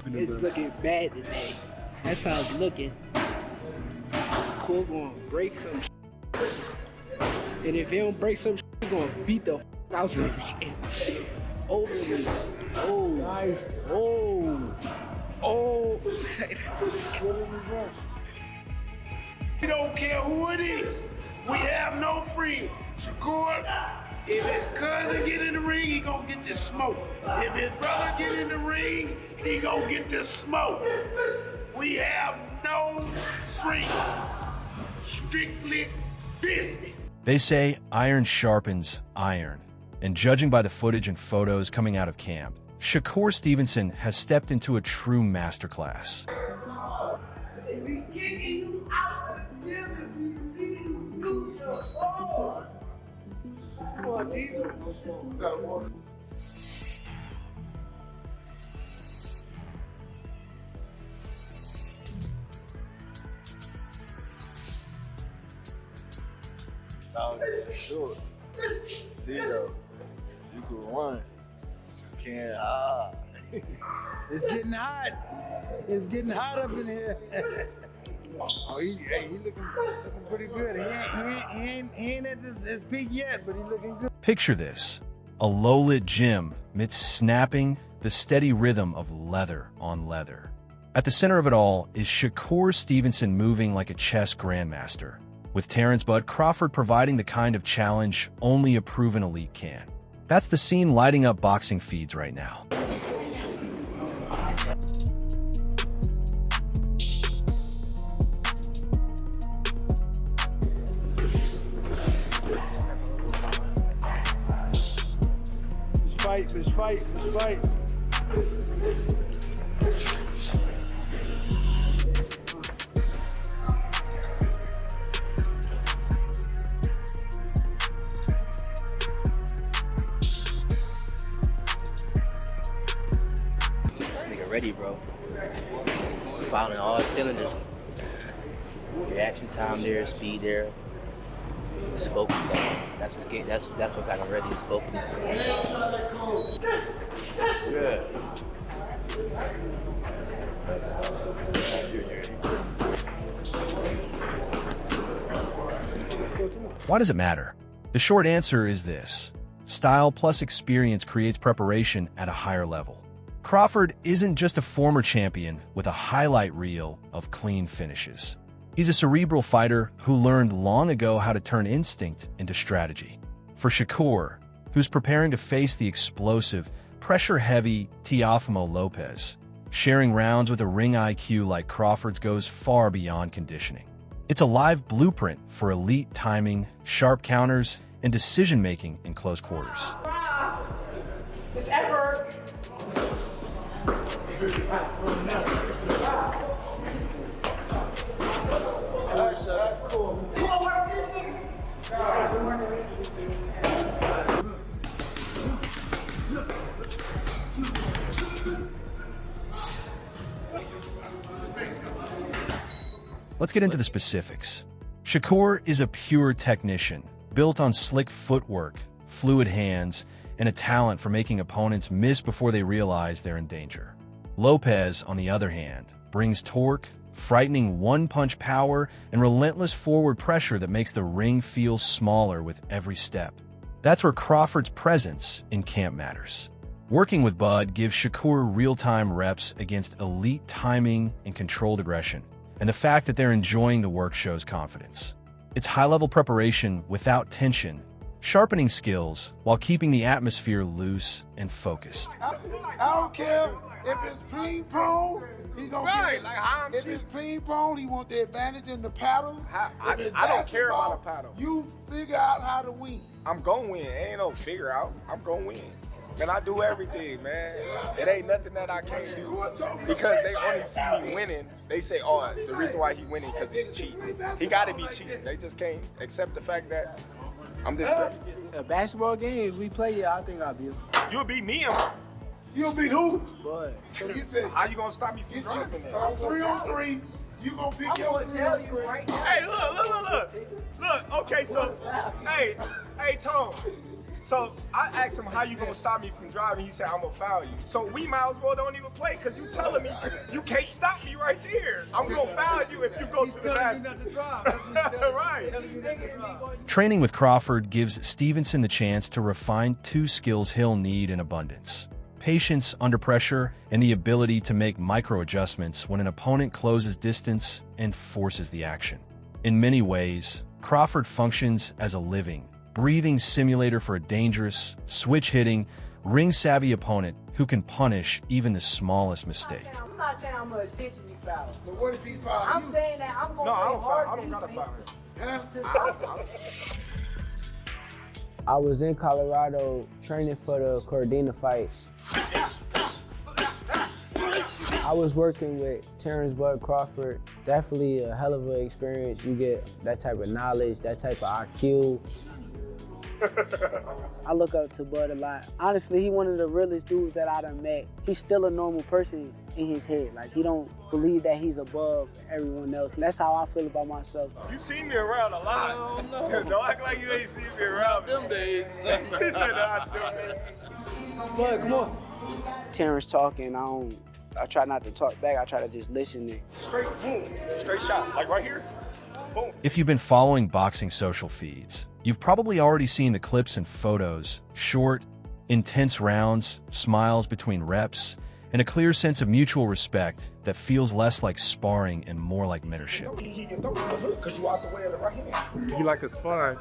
It's looking bad today. That's how it's looking. Shakur gonna break some shit. And if he don't break some shit, he gonna beat the out of him. Oh, oh, nice. Oh. We don't care who it is. We have no friend. Shakur, if his cousin get in the ring, he gonna get this smoke. If his brother get in the ring, he gonna get this smoke. We have no friend. Strictly business. They say iron sharpens iron. And judging by the footage and photos coming out of camp, Shakur Stevenson has stepped into a true masterclass. Sure. Zero. You can run. You can't hide. It's getting hot. It's getting hot up in here. Oh, he looking pretty good. He ain't at his peak yet, but he's looking good. Picture this, a low-lit gym midst snapping the steady rhythm of leather on leather. At the center of it all is Shakur Stevenson moving like a chess grandmaster, with Terence Crawford providing the kind of challenge only a proven elite can. That's the scene lighting up boxing feeds right now. Let's fight. Ready, bro. Firing all cylinders. Reaction time there, speed there. It's focused though. That's what got him ready. It's focused. Yeah. Why does it matter? The short answer is this: style plus experience creates preparation at a higher level. Crawford isn't just a former champion with a highlight reel of clean finishes. He's a cerebral fighter who learned long ago how to turn instinct into strategy. For Shakur, who's preparing to face the explosive, pressure-heavy Teofimo Lopez, sharing rounds with a ring IQ like Crawford's goes far beyond conditioning. It's a live blueprint for elite timing, sharp counters, and decision-making in close quarters. It's ever. Let's get into the specifics. Shakur is a pure technician, built on slick footwork, fluid hands, and a talent for making opponents miss before they realize they're in danger. Lopez, on the other hand, brings torque, frightening one-punch power, and relentless forward pressure that makes the ring feel smaller with every step. That's where Crawford's presence in camp matters. Working with Bud gives Shakur real-time reps against elite timing and controlled aggression, and the fact that they're enjoying the work shows confidence. It's high-level preparation without tension, sharpening skills while keeping the atmosphere loose and focused. I don't care if it's ping pong, he gonna right, get it. Like how I'm If cheap. it's ping pong, he want the advantage in the paddles. I don't care about a paddle. You figure out how to win. I'm gonna win. Ain't no figure out. I'm gonna win. Man, I do everything, man. It ain't nothing that I can't do. Because they only see me winning, they say, oh, the reason why he winning because he's cheating. He gotta be cheating. They just can't accept the fact that I'm this great. A basketball game, if we play it, I think I'll be. You'll beat me in. You'll beat who? But So you said, How you gonna stop me from driving that? 3-on-3, you gonna pick your I'm gonna tell you right now. Hey, look. Look, okay, so, hey, Tom. So I asked him, how you gonna stop me from driving? He said, I'm gonna foul you. So we might as well don't even play, because you telling me you can't stop me right there. I'm gonna foul you if you go to the basket. Right. Training with Crawford gives Stevenson the chance to refine two skills he'll need in abundance: patience under pressure and the ability to make micro-adjustments when an opponent closes distance and forces the action. In many ways, Crawford functions as a living, breathing simulator for a dangerous, switch-hitting, ring-savvy opponent who can punish even the smallest mistake. I'm not saying I'm going to intentionally foul. But what if he foul I'm you? saying that I'm going No, to I play don't foul. I hard don't gotta foul him. to stop him. I was in Colorado training for the Cordina fight. I was working with Terence Crawford. Definitely a hell of an experience. You get that type of knowledge, that type of IQ. I look up to Bud a lot. Honestly, he one of the realest dudes that I done met. He's still a normal person in his head. Like, he don't believe that he's above everyone else. That's how I feel about myself. You see me around a lot. Don't act like you ain't seen me around them days. He said that. Bud, come on. Terrence talking, I try not to talk back. I try to just listen and Straight boom, straight shot, like right here. Boom. If you've been following boxing social feeds, you've probably already seen the clips and photos: short, intense rounds, smiles between reps, and a clear sense of mutual respect that feels less like sparring and more like mentorship. He can throw the hook because you out the way of the right hand. He like a sponge.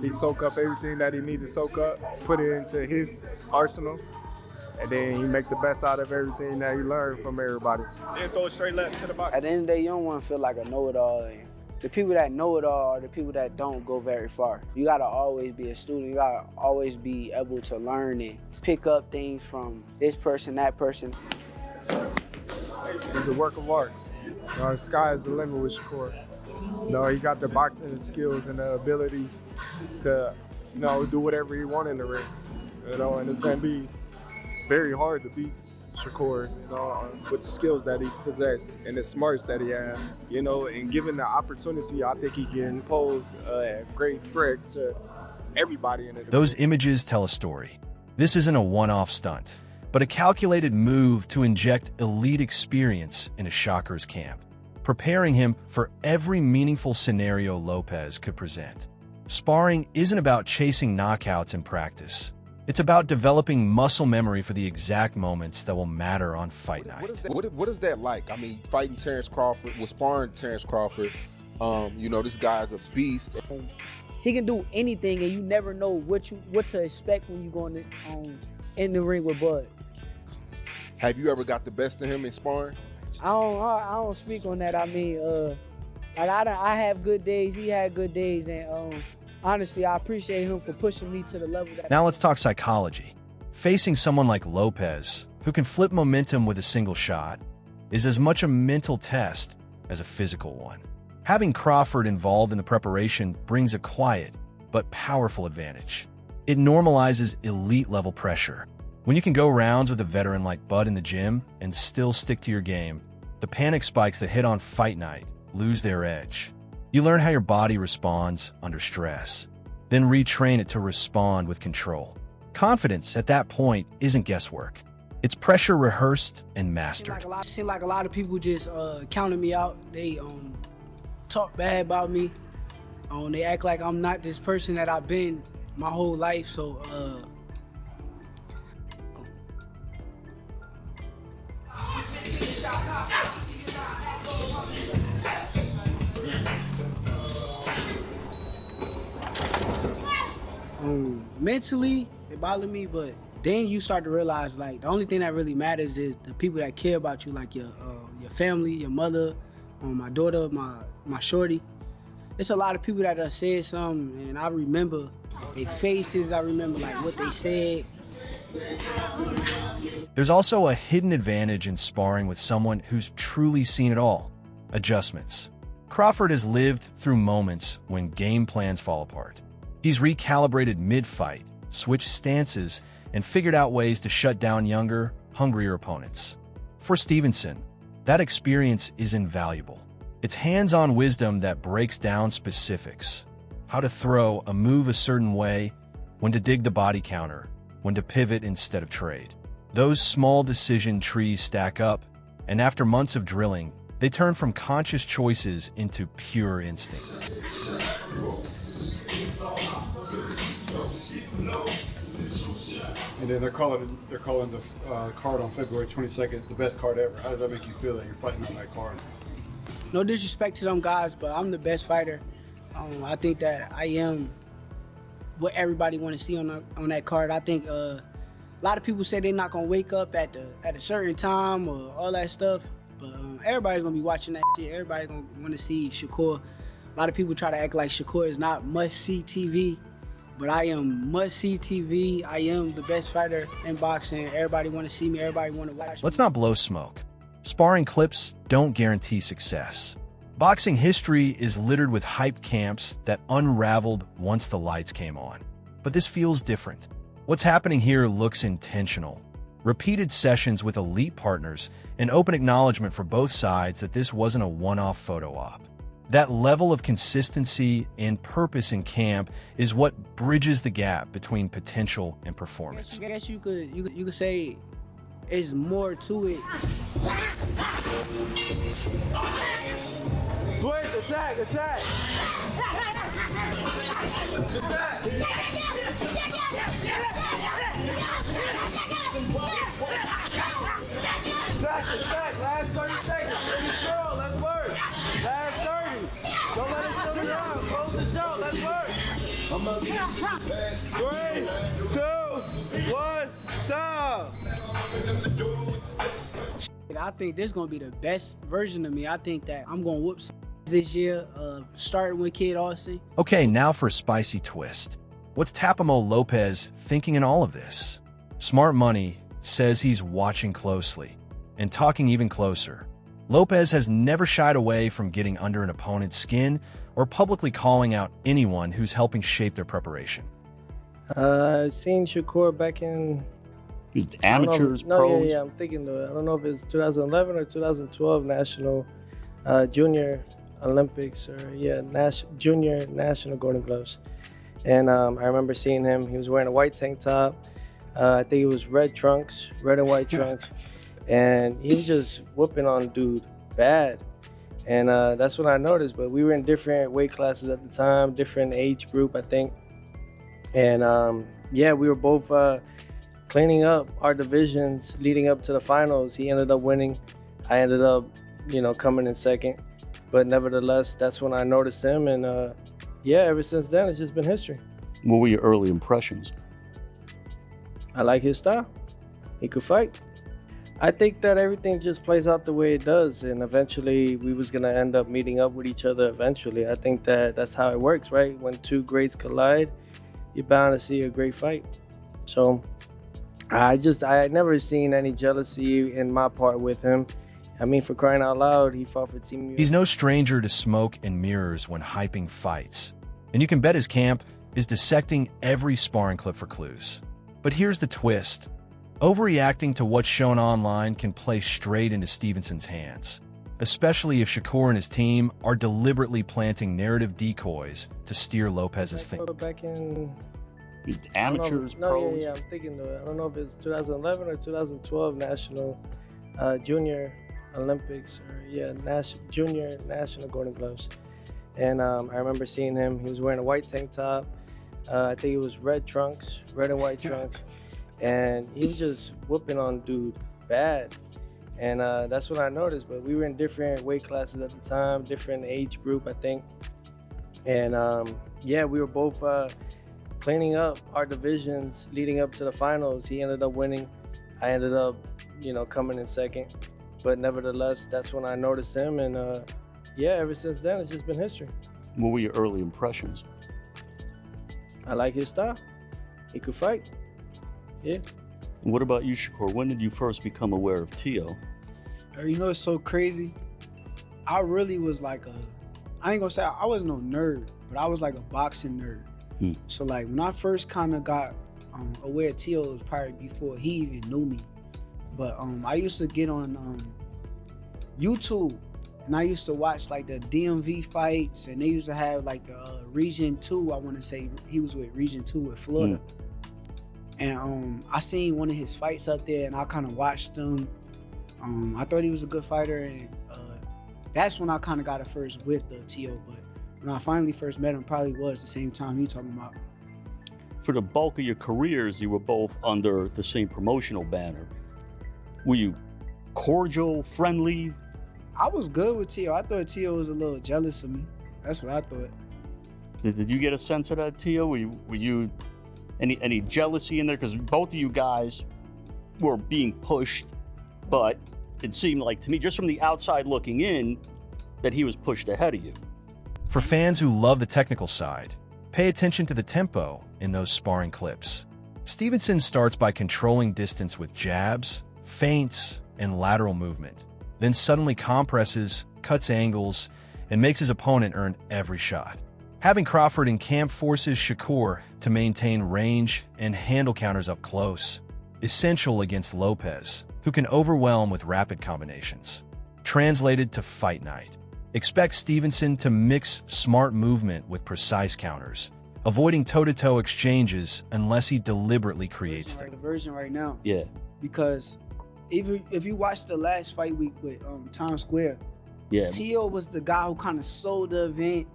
He soak up everything that he need to soak up, put it into his arsenal, and then he make the best out of everything that he learned from everybody. Then throw it straight left to the body. at the end of the day, you don't want to feel like a know-it-all. And the people that know it all are the people that don't go very far. You gotta always be a student. You gotta always be able to learn and pick up things from this person, that person. He's a work of art. The sky is the limit with Shakur. He got the boxing skills and the ability to, do whatever he wants in the ring. And it's gonna be very hard to beat Shakur, with the skills that he possesses and the smarts that he has, and given the opportunity, I think he can pose a great threat to everybody in the division. Those images tell a story. This isn't a one-off stunt, but a calculated move to inject elite experience into Shakur's camp, preparing him for every meaningful scenario Lopez could present. Sparring isn't about chasing knockouts in practice. It's about developing muscle memory for the exact moments that will matter on fight night. What is that like? I mean, fighting Terence Crawford, sparring Terence Crawford. This guy's a beast. He can do anything, and you never know what to expect when you go in the ring with Bud. Have you ever got the best of him in sparring? I don't speak on that. I mean, I have good days. He had good days, and honestly, I appreciate him for pushing me to the level that. Now let's talk psychology. Facing someone like Lopez, who can flip momentum with a single shot, is as much a mental test as a physical one. Having Crawford involved in the preparation brings a quiet but powerful advantage. It normalizes elite-level pressure. When you can go rounds with a veteran like Bud in the gym and still stick to your game, the panic spikes that hit on fight night lose their edge. You learn how your body responds under stress, then retrain it to respond with control. Confidence at that point isn't guesswork. It's pressure rehearsed and mastered. I seem like a lot of people just counted me out. They talk bad about me. They act like I'm not this person that I've been my whole life. So mentally, it bothered me, but then you start to realize, like, the only thing that really matters is the people that care about you, like your family, your mother, my daughter, my shorty. It's a lot of people that have said something, and I remember their faces. I remember like what they said. There's also a hidden advantage in sparring with someone who's truly seen it all: adjustments. Crawford has lived through moments when game plans fall apart. He's recalibrated mid-fight, switched stances, and figured out ways to shut down younger, hungrier opponents. For Stevenson, that experience is invaluable. It's hands-on wisdom that breaks down specifics: how to throw a move a certain way, when to dig the body counter, when to pivot instead of trade. Those small decision trees stack up, and after months of drilling, they turn from conscious choices into pure instinct. And then they're calling the card on February 22nd the best card ever. How does that make you feel that you're fighting on that card? No disrespect to them guys, but I'm the best fighter. I think that I am what everybody want to see on that card. I think a lot of people say they're not gonna wake up at a certain time or all that stuff, but everybody's gonna be watching that shit. Everybody gonna want to see Shakur. A lot of people try to act like Shakur is not must-see TV, but I am must-see TV. I am the best fighter in boxing. Everybody want to see me. Everybody want to watch me. Let's not blow smoke. Sparring clips don't guarantee success. Boxing history is littered with hype camps that unraveled once the lights came on. But this feels different. What's happening here looks intentional. Repeated sessions with elite partners, and open acknowledgement for both sides that this wasn't a one-off photo op. That level of consistency and purpose in camp is what bridges the gap between potential and performance. I guess you could say it's more to it. Switch, attack, attack. Attack, last 30 seconds. Finish throw, let's work. Last 30. Don't let it still around. Close the show, let's work. 3, 2, 1, time. I think this is gonna be the best version of me. I think that I'm gonna whoop this year, starting with Kid Austin. Okay, now for a spicy twist. What's Teofimo Lopez thinking in all of this? Smart Money says he's watching closely and talking even closer. Lopez has never shied away from getting under an opponent's skin or publicly calling out anyone who's helping shape their preparation. I've seen Shakur back in amateurs, pros. Yeah, I'm thinking though. I don't know if it's 2011 or 2012 National Junior Olympics or Junior National Golden Gloves. And I remember seeing him. He was wearing a white tank top. I think it was red and white trunks, and he was just whooping on dude bad. And that's what I noticed. But we were in different weight classes at the time, different age group, I think. And we were both cleaning up our divisions leading up to the finals. He ended up winning. I ended up, coming in second. But nevertheless, that's when I noticed him. And ever since then, it's just been history. What were your early impressions? I like his style. He could fight. I think that everything just plays out the way it does. And eventually, we was going to end up meeting up with each other eventually. I think that that's how it works, right? When two greats collide, you're bound to see a great fight. So I had never seen any jealousy in my part with him. I mean, for crying out loud, he fought for Team USA. He's no stranger to smoke and mirrors when hyping fights. And you can bet his camp is dissecting every sparring clip for clues. But here's the twist. Overreacting to what's shown online can play straight into Stevenson's hands, especially if Shakur and his team are deliberately planting narrative decoys to steer Lopez's thinking. Back in amateurs, pros. I'm thinking though. I don't know if it's 2011 or 2012 National Junior Olympics or Junior National Golden Gloves. And I remember seeing him. He was wearing a white tank top. I think it was red and white trunks. And he was just whooping on dude bad. And that's what I noticed. But we were in different weight classes at the time, different age group, I think. And we were both cleaning up our divisions leading up to the finals. He ended up winning. I ended up, coming in second. But nevertheless, that's when I noticed him. And ever since then, it's just been history. What were your early impressions? I like his style. He could fight. Yeah. And what about you, Shakur? When did you first become aware of Teo? It's so crazy. I really was like I ain't gonna say I wasn't no nerd, but I was like a boxing nerd. So like when I first kind of got aware of Teo, it was probably before he even knew me. But I used to get on YouTube and I used to watch like the DMV fights, and they used to have like the Region 2, I want to say he was with Region 2 with Florida. And I seen one of his fights up there, and I kind of watched him. I thought he was a good fighter, and that's when I kind of got a first whiff of Teo. But when I finally first met him, probably was the same time you talking about. For the bulk of your careers, you were both under the same promotional banner. Were you cordial, friendly? I was good with Teo. I thought Teo was a little jealous of me. That's what I thought. Did you get a sense of that, Teo? Were you any jealousy in there? Because both of you guys were being pushed, but it seemed like to me, just from the outside looking in, that he was pushed ahead of you. For fans who love the technical side, pay attention to the tempo in those sparring clips. Stevenson starts by controlling distance with jabs, feints, and lateral movement, then suddenly compresses, cuts angles, and makes his opponent earn every shot. Having Crawford in camp forces Shakur to maintain range and handle counters up close, essential against Lopez, who can overwhelm with rapid combinations. Translated to fight night, expect Stevenson to mix smart movement with precise counters, avoiding toe-to-toe exchanges unless he deliberately creates them. The version right now. Yeah. Because if you watch the last fight week with Times Square, yeah, Teo was the guy who kind of sold the event.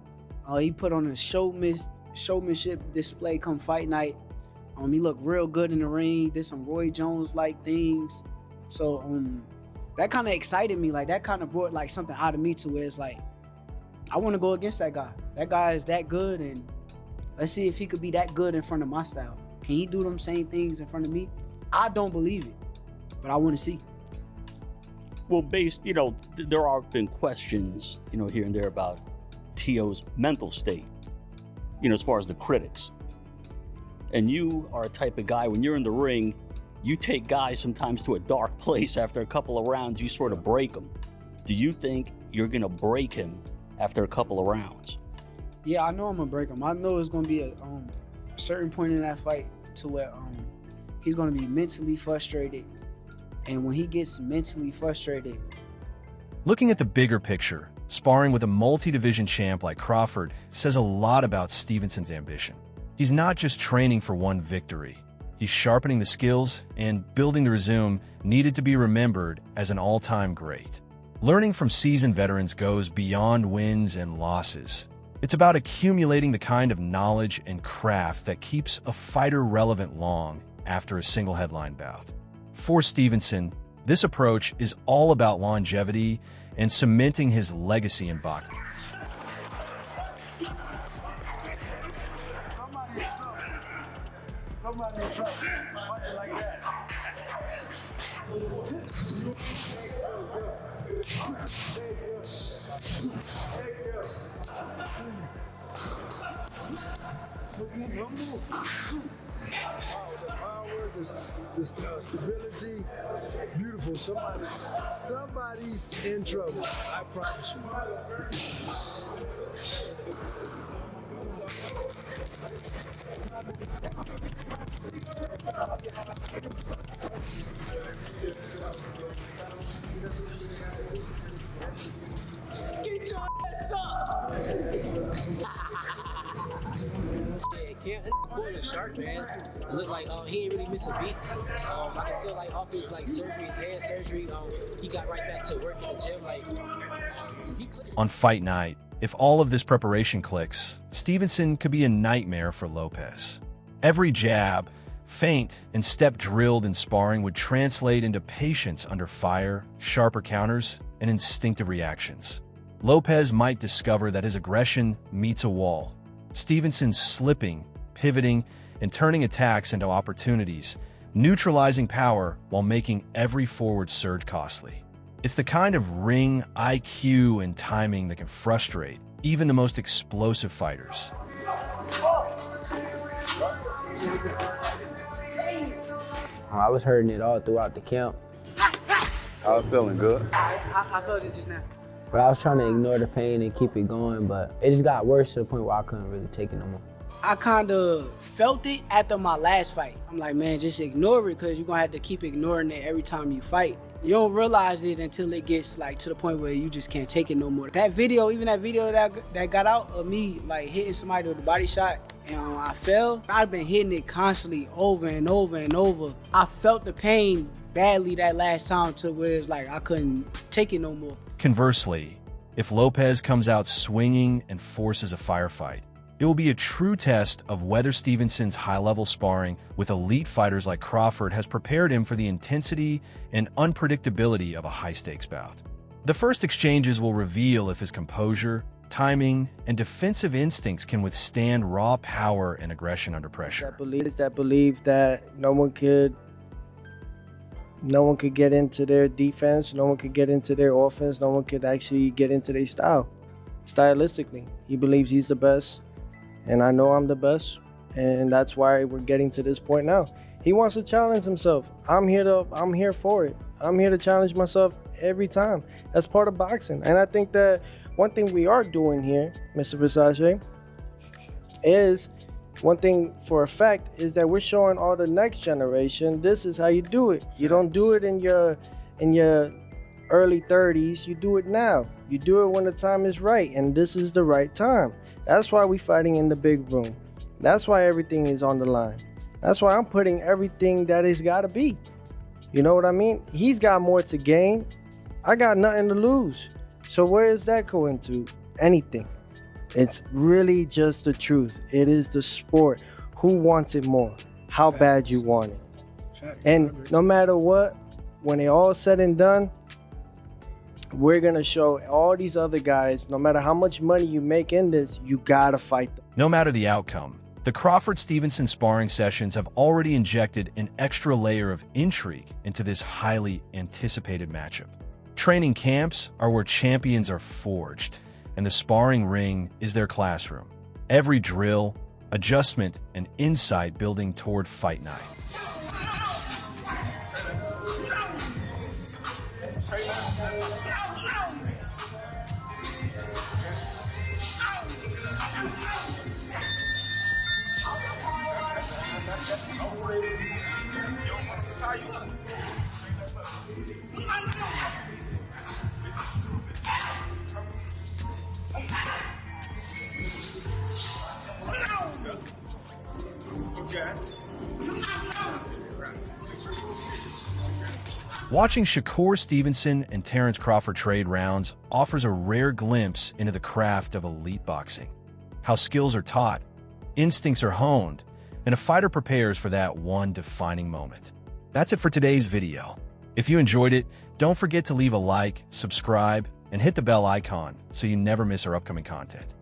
He put on a showmanship display come fight night. He looked real good in the ring, did some Roy Jones-like things. So that kind of excited me. Like, that kind of brought like something out of me to where it's like, I want to go against that guy. That guy is that good, and let's see if he could be that good in front of my style. Can he do them same things in front of me? I don't believe it, but I want to see. Well, there have been questions, here and there about Teo's mental state, as far as the critics. And you are a type of guy, when you're in the ring, you take guys sometimes to a dark place. After a couple of rounds, you sort of break them. Do you think you're going to break him after a couple of rounds? Yeah, I know I'm going to break him. I know it's going to be a certain point in that fight to where he's going to be mentally frustrated. And when he gets mentally frustrated... Looking at the bigger picture, sparring with a multi-division champ like Crawford says a lot about Stevenson's ambition. He's not just training for one victory. He's sharpening the skills and building the resume needed to be remembered as an all-time great. Learning from seasoned veterans goes beyond wins and losses. It's about accumulating the kind of knowledge and craft that keeps a fighter relevant long after a single headline bout. For Stevenson, this approach is all about longevity and cementing his legacy in boxing. Somebody in trouble. Watch it like that. The power, the stability, beautiful. Somebody's in trouble. I promise you. Get your ass up! Yeah, Cam is sharp, man. It looked like he ain't really miss a beat. I can tell like off his like surgery, his hand surgery, he got right back to work in the gym. Like on fight night, if all of this preparation clicks, Stevenson could be a nightmare for Lopez. Every jab, feint, and step drilled in sparring would translate into patience under fire, sharper counters, and instinctive reactions. Lopez might discover that his aggression meets a wall. Stevenson's slipping, pivoting, and turning attacks into opportunities, neutralizing power while making every forward surge costly. It's the kind of ring IQ and timing that can frustrate even the most explosive fighters. I was hurting it all throughout the camp. I was feeling good. I felt it just now. But I was trying to ignore the pain and keep it going, but it just got worse to the point where I couldn't really take it no more. I kind of felt it after my last fight. I'm like, man, just ignore it because you're going to have to keep ignoring it every time you fight. You don't realize it until it gets like to the point where you just can't take it no more. That video, even that video that got out of me like hitting somebody with a body shot and I fell, I've been hitting it constantly over and over and over. I felt the pain badly that last time to where it's like I couldn't take it no more. Conversely, if Lopez comes out swinging and forces a firefight, it will be a true test of whether Stevenson's high-level sparring with elite fighters like Crawford has prepared him for the intensity and unpredictability of a high-stakes bout. The first exchanges will reveal if his composure, timing, and defensive instincts can withstand raw power and aggression under pressure. That believe that no one could get into their defense, no one could get into their offense, no one could actually get into their style. Stylistically, he believes he's the best. And I know I'm the best, and that's why we're getting to this point now. He wants to challenge himself. I'm here for it. I'm here to challenge myself every time. That's part of boxing. And I think that one thing we are doing here, Mr. Versace, is one thing for a fact is that we're showing all the next generation this is how you do it. You don't do it in your early 30s. You do it now. You do it when the time is right, and this is the right time. That's why we're fighting in the big room. That's why everything is on the line. That's why I'm putting everything that it's got to be. You know what I mean? He's got more to gain. I got nothing to lose. So where is that going to? Anything. It's really just the truth. It is the sport. Who wants it more? How bad you want it. And no matter what, when it all said and done, we're going to show all these other guys, no matter how much money you make in this, you got to fight them. No matter the outcome, the Crawford-Stevenson sparring sessions have already injected an extra layer of intrigue into this highly anticipated matchup. Training camps are where champions are forged, and the sparring ring is their classroom. Every drill, adjustment, and insight building toward fight night. Watching Shakur Stevenson and Terence Crawford trade rounds offers a rare glimpse into the craft of elite boxing. How skills are taught, instincts are honed, and a fighter prepares for that one defining moment. That's it for today's video. If you enjoyed it, don't forget to leave a like, subscribe, and hit the bell icon so you never miss our upcoming content.